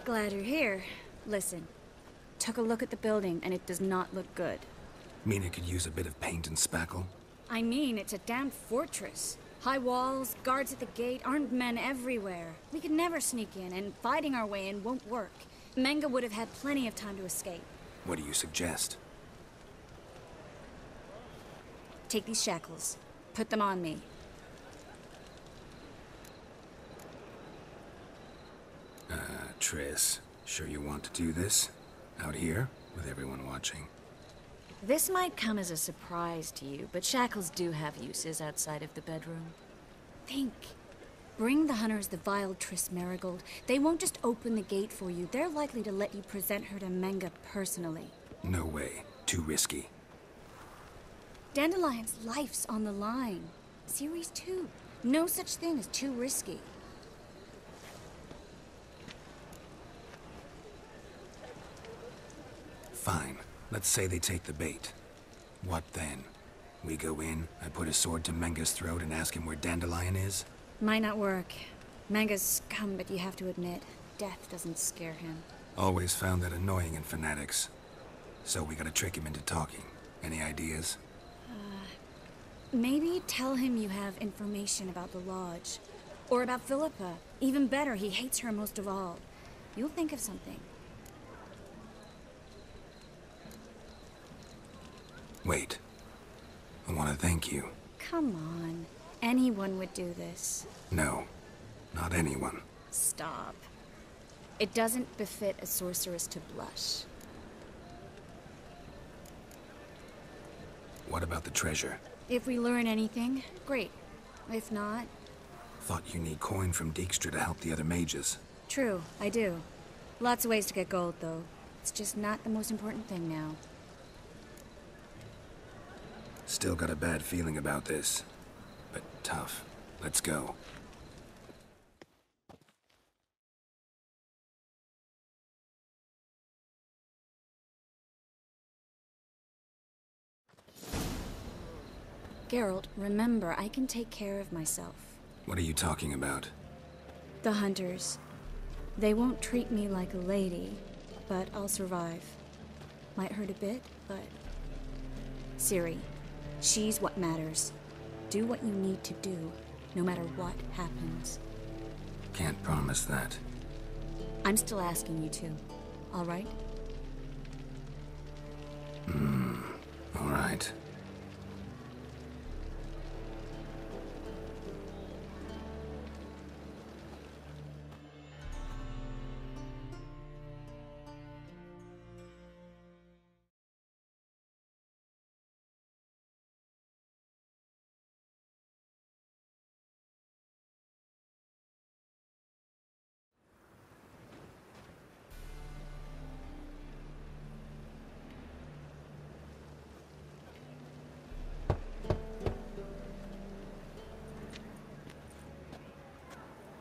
Glad you're here. Listen, took a look at the building and it does not look good. Mean it could use a bit of paint and spackle? I mean, it's a damn fortress. High walls, guards at the gate, armed men everywhere. We could never sneak in, and fighting our way in won't work. Menge would have had plenty of time to escape. What do you suggest? Take these shackles. Put them on me. Triss, sure you want to do this? Out here, with everyone watching? This might come as a surprise to you, but shackles do have uses outside of the bedroom. Think. Bring the hunters the vile Triss Marigold. They won't just open the gate for you. They're likely to let you present her to Menge personally. No way. Too risky. Dandelion's life's on the line. Series 2. No such thing as too risky. Fine. Let's say they take the bait. What then? We go in, I put a sword to Menge's throat and ask him where Dandelion is? Might not work. Menge's scum, but you have to admit, death doesn't scare him. Always found that annoying in fanatics. So we gotta trick him into talking. Any ideas? Maybe tell him you have information about the Lodge. Or about Philippa. Even better, he hates her most of all. You'll think of something. Wait. I want to thank you. Come on. Anyone would do this. No. Not anyone. Stop. It doesn't befit a sorceress to blush. What about the treasure? If we learn anything, great. If not... Thought you need coin from Dijkstra to help the other mages. True, I do. Lots of ways to get gold, though. It's just not the most important thing now. Still got a bad feeling about this. But tough. Let's go. Geralt, remember, I can take care of myself. What are you talking about? The hunters. They won't treat me like a lady, but I'll survive. Might hurt a bit, but... Ciri, she's what matters. Do what you need to do, no matter what happens. Can't promise that. I'm still asking you to, all right? All right.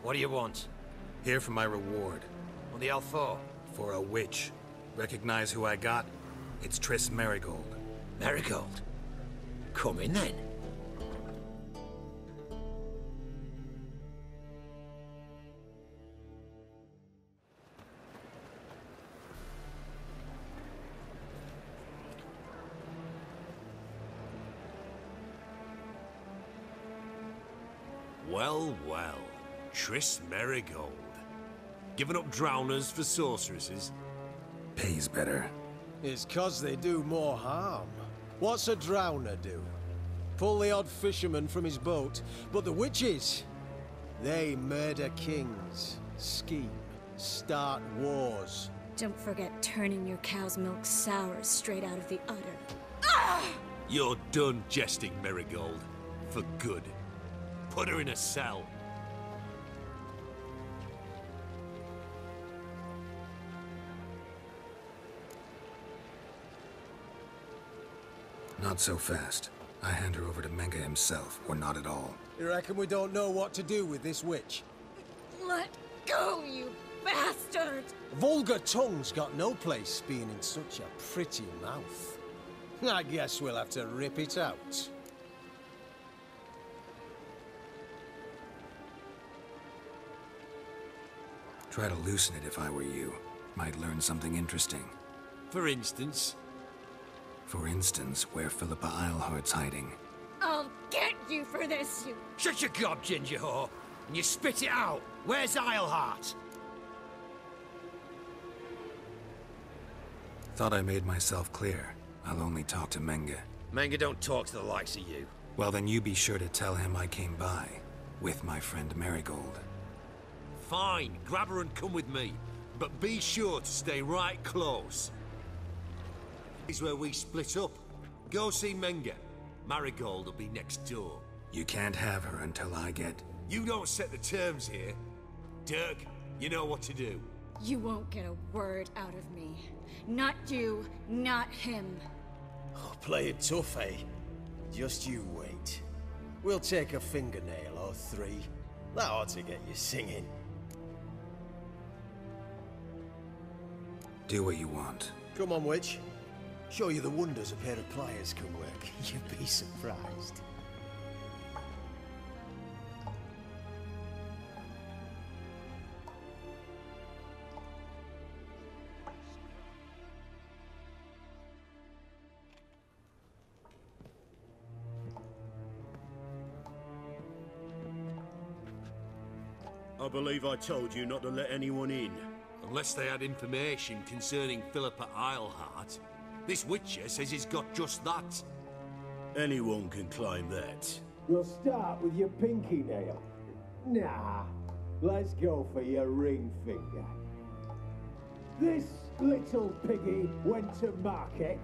What do you want? Here for my reward. On the Alfor? For a witch. Recognize who I got? It's Triss Marigold. Marigold? Come in then. Well, well. Triss Marigold. Giving up drowners for sorceresses? Pays better. It's 'cause they do more harm. What's a drowner do? Pull the odd fisherman from his boat, but the witches, they murder kings, scheme, start wars. Don't forget turning your cow's milk sour straight out of the udder. You're done jesting, Marigold. For good. Put her in a cell. Not so fast. I hand her over to Menge himself, or not at all. You reckon we don't know what to do with this witch? Let go, you bastard! Vulgar tongue's got no place being in such a pretty mouth. I guess we'll have to rip it out. Try to loosen it if I were you. Might learn something interesting. For instance? For instance, where Philippa Eilhart's hiding. I'll get you for this, you... Shut your gob, ginger whore, and you spit it out. Where's Eilhart? Thought I made myself clear. I'll only talk to Menge. Menge don't talk to the likes of you. Well, then you be sure to tell him I came by. With my friend Marigold. Fine, grab her and come with me. But be sure to stay right close. This is where we split up. Go see Menge. Marigold will be next door. You can't have her until I get... You don't set the terms here. Dirk, you know what to do. You won't get a word out of me. Not you, not him. Oh, play it tough, eh? Just you wait. We'll take a fingernail or three. That ought to get you singing. Do what you want. Come on, witch. Show you the wonders a pair of pliers can work. You'd be surprised. I believe I told you not to let anyone in. Unless they had information concerning Philippa Eilhart. This Witcher says he's got just that. Anyone can claim that. We'll start with your pinky nail. Nah, let's go for your ring finger. This little piggy went to market.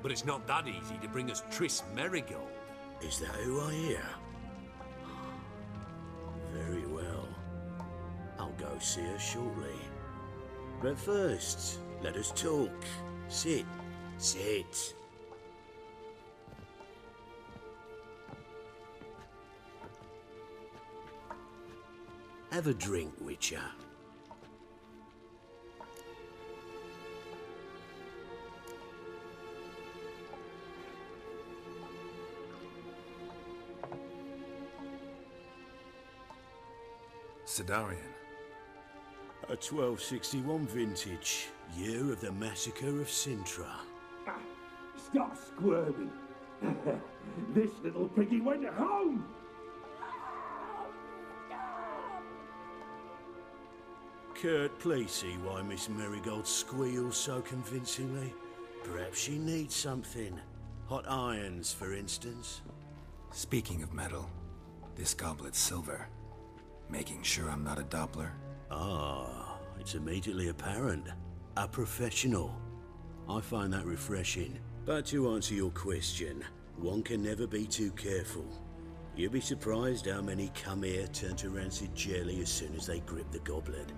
But it's not that easy to bring us Triss Marigold. Is that who I hear? Very well. I'll go see her shortly. But first, let us talk. Sit. Sit. Have a drink, Witcher. Sidarian. A 1261 vintage, year of the massacre of Sintra. Stop squirming. This little piggy went home. Kurt, please see why Miss Marigold squeals so convincingly. Perhaps she needs something. Hot irons, for instance. Speaking of metal, this goblet's silver. Making sure I'm not a Doppler. Ah, it's immediately apparent. A professional. I find that refreshing. But to answer your question, one can never be too careful. You'll be surprised how many come here turn to rancid jelly as soon as they grip the goblet.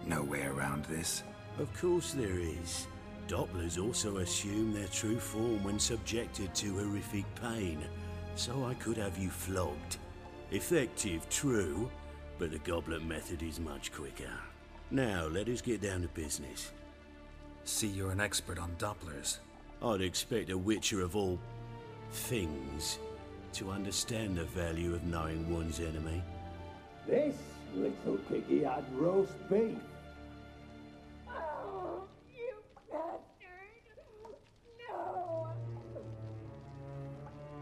No way around this. Of course there is. Dopplers also assume their true form when subjected to horrific pain, so I could have you flogged. Effective, true, but the goblet method is much quicker. Now, let us get down to business. See, you're an expert on Dopplers. I'd expect a witcher of all things to understand the value of knowing one's enemy. This little piggy had roast beef. You bastard! No!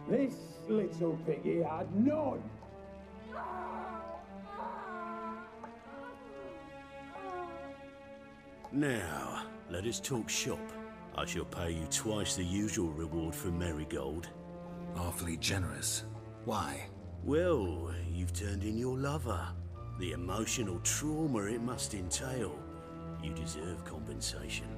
This little piggy had none. Now, let us talk shop. I shall pay you twice the usual reward for Marigold. Awfully generous. Why? Well, you've turned in your lover. The emotional trauma it must entail. You deserve compensation.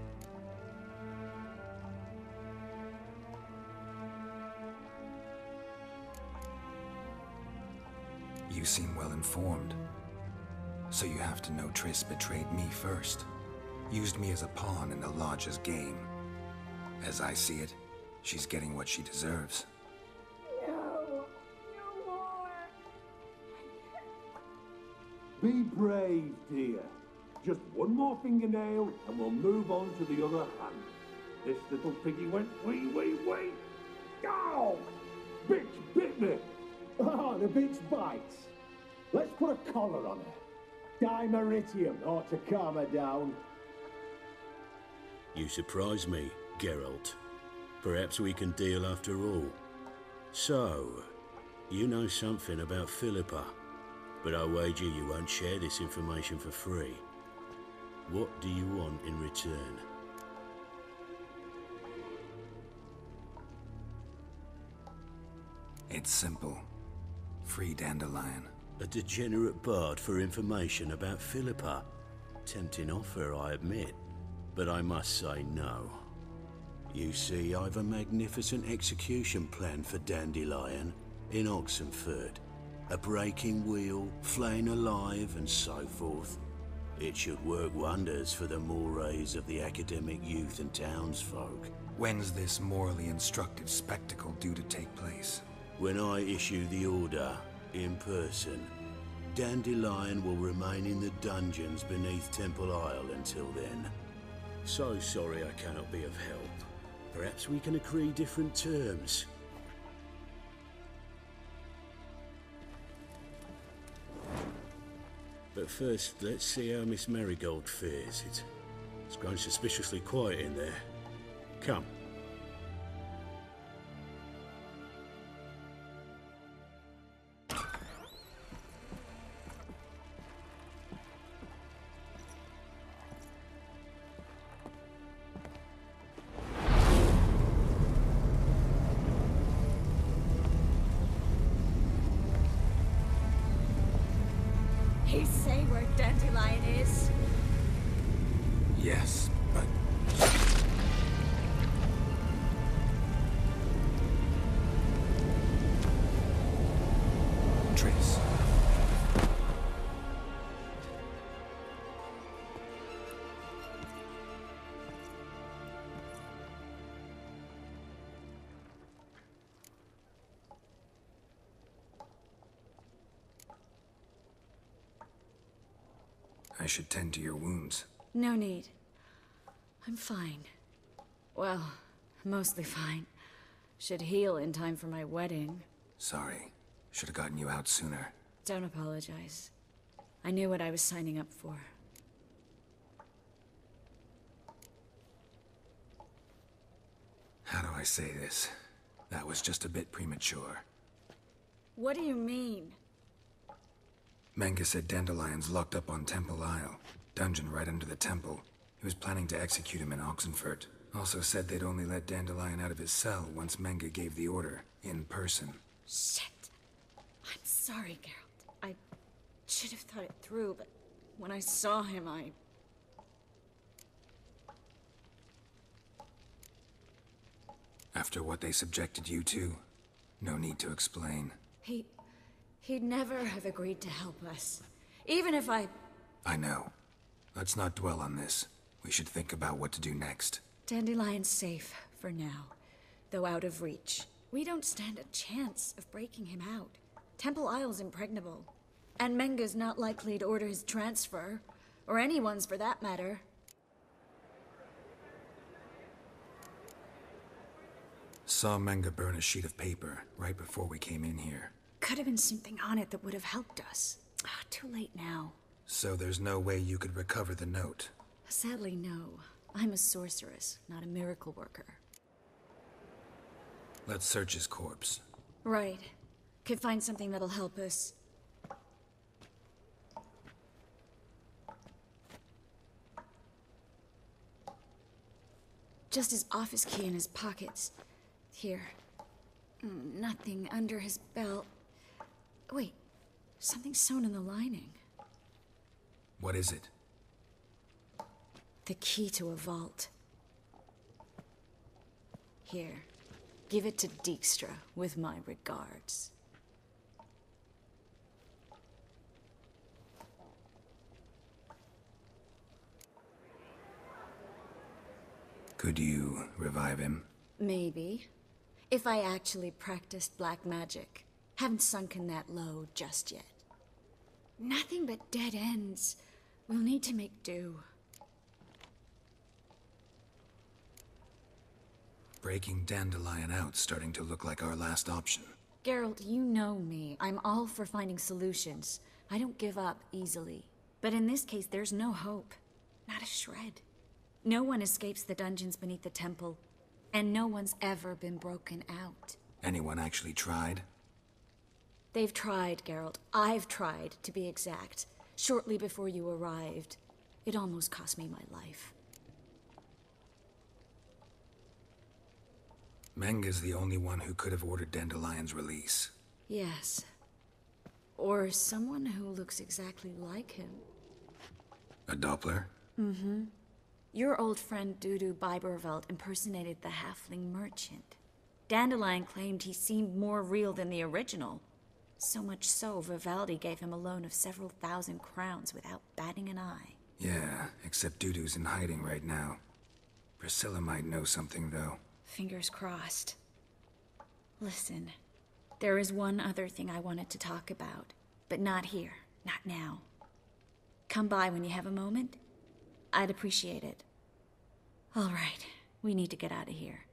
You seem well informed. So you have to know Triss betrayed me first. Used me as a pawn in the Lodge's game. As I see it, she's getting what she deserves. No! No more! Be brave, dear. Just one more fingernail and we'll move on to the other hand. This little piggy went wee, wee, wee. Ow! Bitch bit me! Ah, the bitch bites. Let's put a collar on her. Dimeritium ought to calm her down. You surprise me, Geralt. Perhaps we can deal after all. So, you know something about Philippa, but I wager you won't share this information for free. What do you want in return? It's simple. Free Dandelion. A degenerate bard for information about Philippa. Tempting offer, I admit, but I must say no. You see, I've a magnificent execution plan for Dandelion in Oxenford. A breaking wheel, flaying alive, and so forth. It should work wonders for the mores of the academic youth and townsfolk. When's this morally instructive spectacle due to take place? When I issue the order, in person, Dandelion will remain in the dungeons beneath Temple Isle until then. So sorry I cannot be of help. Perhaps we can agree different terms. But first, let's see how Miss Marigold fares. It's grown suspiciously quiet in there. Come. He say where Dandelion is? Yes, but... Triss. I should tend to your wounds. No need. I'm fine. Well, mostly fine. Should heal in time for my wedding. Sorry. Should have gotten you out sooner. Don't apologize. I knew what I was signing up for. How do I say this? That was just a bit premature. What do you mean? Menge said Dandelion's locked up on Temple Isle. Dungeon right under the temple. He was planning to execute him in Oxenford. Also said they'd only let Dandelion out of his cell once Menge gave the order, in person. Shit. I'm sorry, Geralt. I should have thought it through, but when I saw him, After what they subjected you to, no need to explain. He'd never have agreed to help us. Even if I know. Let's not dwell on this. We should think about what to do next. Dandelion's safe for now, though out of reach. We don't stand a chance of breaking him out. Temple Isle's impregnable. And Menge's not likely to order his transfer. Or anyone's for that matter. Saw Menge burn a sheet of paper right before we came in here. Could have been something on it that would have helped us. Too late now. So there's no way you could recover the note? Sadly, no. I'm a sorceress, not a miracle worker. Let's search his corpse. Right. Could find something that'll help us. Just his office key in his pockets. Here. Nothing under his belt. Wait, something sewn in the lining. What is it? The key to a vault. Here, give it to Dijkstra with my regards. Could you revive him? Maybe. If I actually practiced black magic. Haven't sunken that low just yet. Nothing but dead ends. We'll need to make do. Breaking Dandelion out's starting to look like our last option. Geralt, you know me. I'm all for finding solutions. I don't give up easily. But in this case, there's no hope. Not a shred. No one escapes the dungeons beneath the temple, and no one's ever been broken out. Anyone actually tried? They've tried, Geralt. I've tried, to be exact. Shortly before you arrived. It almost cost me my life. Menge's the only one who could have ordered Dandelion's release. Yes. Or someone who looks exactly like him. A Doppler? Mm-hmm. Your old friend Dudu Biberveld impersonated the halfling merchant. Dandelion claimed he seemed more real than the original. So much so, Vivaldi gave him a loan of several thousand crowns without batting an eye. Yeah, except Dudu's in hiding right now. Priscilla might know something, though. Fingers crossed. Listen, there is one other thing I wanted to talk about, but not here, not now. Come by when you have a moment. I'd appreciate it. All right, we need to get out of here.